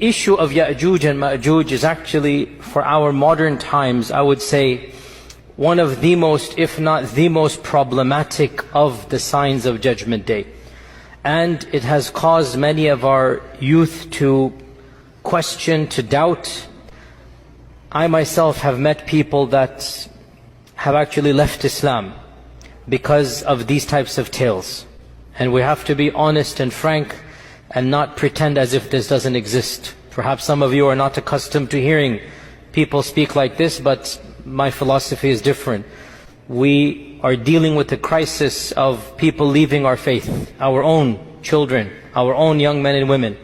Issue of Yajuj and Majuj is actually, for our modern times, I would say, one of the most, if not the most problematic of the signs of Judgment Day. And it has caused many of our youth to question, to doubt. I myself have met people that have actually left Islam because of these types of tales. And we have to be honest and frank and not pretend as if this doesn't exist. Perhaps some of you are not accustomed to hearing people speak like this, but my philosophy is different. We are dealing with the crisis of people leaving our faith, our own children, our own young men and women.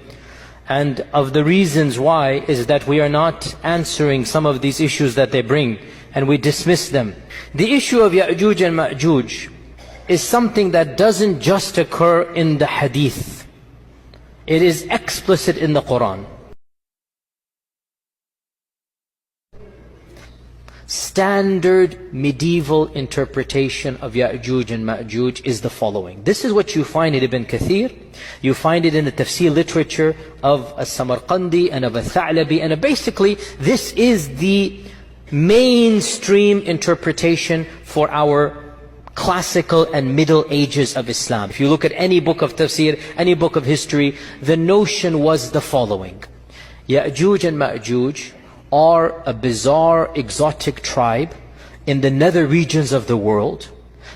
And of the reasons why is that we are not answering some of these issues that they bring, and we dismiss them. The issue of Yajuj and Majuj is something that doesn't just occur in the hadith. It is explicit in the Koran. Standard medieval interpretation of Yajuj and Majuj is the following. This is what you find in Ibn Kathir. You find it in the tafsir literature of As-Samarqandi and of Al-Tha'labi. And basically, this is the mainstream interpretation for our classical and middle ages of Islam. If you look at any book of tafsir, any book of history, the notion was the following. Yajuj and Majuj are a bizarre, exotic tribe in the nether regions of the world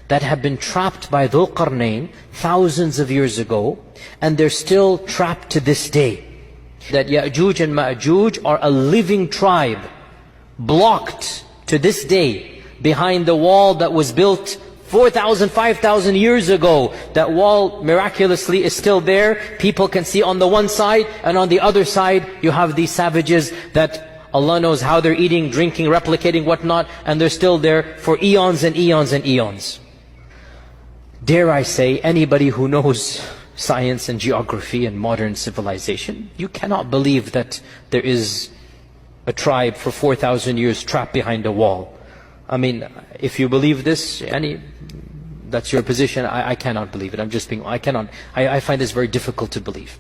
that have been trapped by Dhul Qarnayn thousands of years ago, and they're still trapped to this day. That Yajuj and Majuj are a living tribe, blocked to this day behind the wall that was built 4,000, 5,000 years ago. That wall miraculously is still there. People can see on the one side, and on the other side you have these savages that Allah knows how they're eating, drinking, replicating, whatnot, and they're still there for eons and eons and eons. Dare I say, anybody who knows science and geography and modern civilization, you cannot believe that there is a tribe for 4,000 years trapped behind a wall. I mean, if you believe this, that's your position. I cannot believe it. I find this very difficult to believe.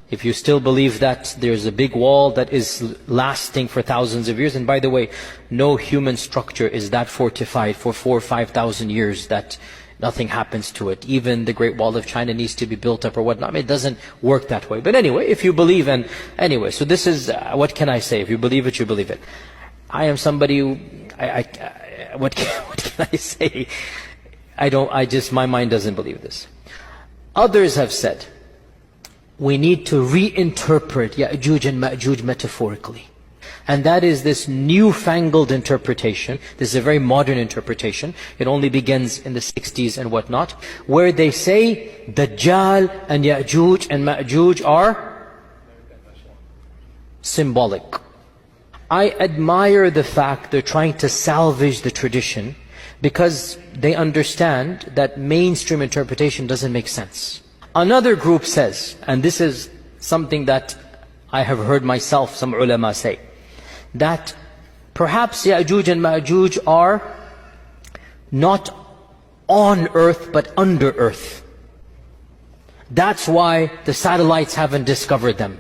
If you still believe that there's a big wall that is lasting for thousands of years, and by the way, no human structure is that fortified for 4,000 or 5,000 years that nothing happens to it. Even the Great Wall of China needs to be built up or whatnot. I mean, it doesn't work that way. But anyway, if you believe, and anyway, so this is, what can I say? If you believe it, you believe it. I am somebody who, what can I say? My mind doesn't believe this. Others have said, we need to reinterpret Yajuj and Majuj metaphorically. And that is this newfangled interpretation. This is a very modern interpretation. It only begins in the 60s and whatnot, where they say Dajjal and Yajuj and Majuj are symbolic. I admire the fact they're trying to salvage the tradition, because they understand that mainstream interpretation doesn't make sense. Another group says, and this is something that I have heard myself, some ulama say, that perhaps Yajuj and Majuj are not on earth but under earth. That's why the satellites haven't discovered them.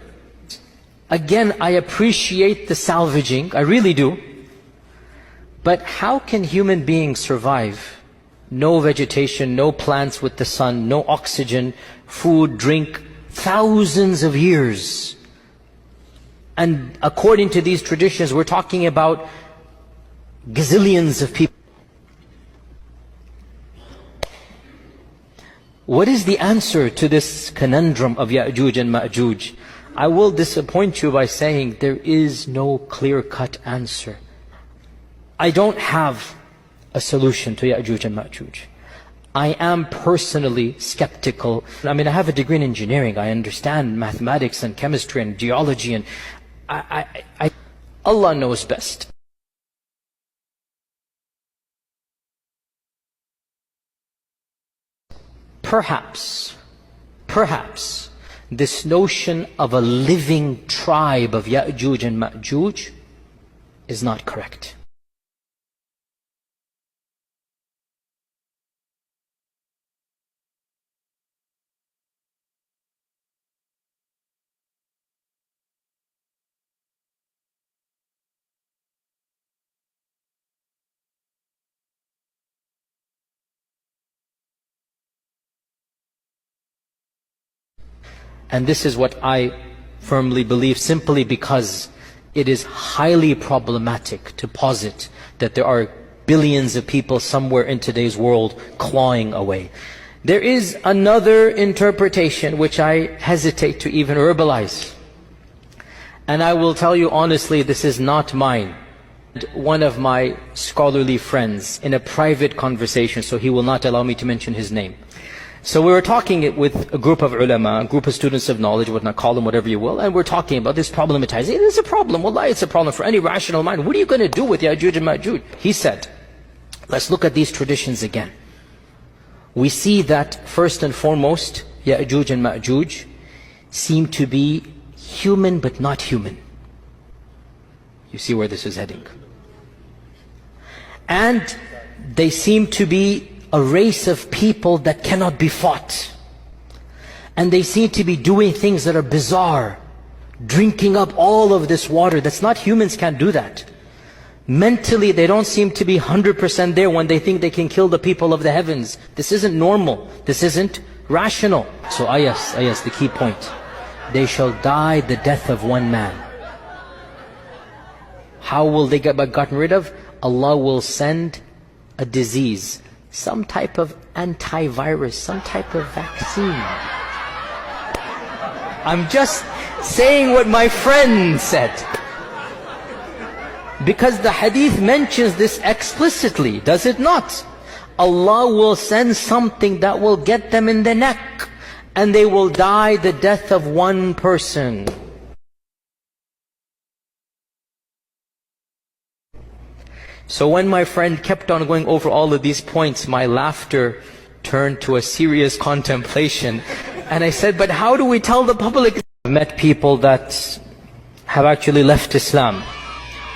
Again, I appreciate the salvaging, I really do. But how can human beings survive? No vegetation, no plants with the sun, no oxygen, food, drink, thousands of years. And according to these traditions, we're talking about gazillions of people. What is the answer to this conundrum of Yajuj and Majuj? I will disappoint you by saying there is no clear-cut answer. I don't have a solution to Yajuj and Majuj. I am personally skeptical. I mean, I have a degree in engineering. I understand mathematics and chemistry and geology, and Allah knows best. perhaps, this notion of a living tribe of Yajuj and Majuj is not correct. And this is what I firmly believe, simply because it is highly problematic to posit that there are billions of people somewhere in today's world clawing away. There is another interpretation which I hesitate to even verbalize. And I will tell you honestly, this is not mine. One of my scholarly friends, in a private conversation, so he will not allow me to mention his name. So we were talking with a group of ulama, a group of students of knowledge, whatnot, call them whatever you will, and we're talking about this problematizing. It is a problem, wallahi, it's a problem for any rational mind. What are you going to do with Yajuj and Majuj? He said, let's look at these traditions again. We see that first and foremost, Yajuj and Majuj seem to be human but not human. You see where this is heading. And they seem to be a race of people that cannot be fought. And they seem to be doing things that are bizarre, drinking up all of this water. That's not, humans can't do that. Mentally, they don't seem to be 100% there when they think they can kill the people of the heavens. This isn't normal. This isn't rational. So ayas, the key point. They shall die the death of one man. How will they get gotten rid of? Allah will send a disease, some type of antivirus, some type of vaccine. I'm just saying what my friend said, because the hadith mentions this explicitly, does it not? Allah will send something that will get them in the neck, and they will die the death of one person. So when my friend kept on going over all of these points, my laughter turned to a serious contemplation. And I said, but how do we tell the public? I've met people that have actually left Islam.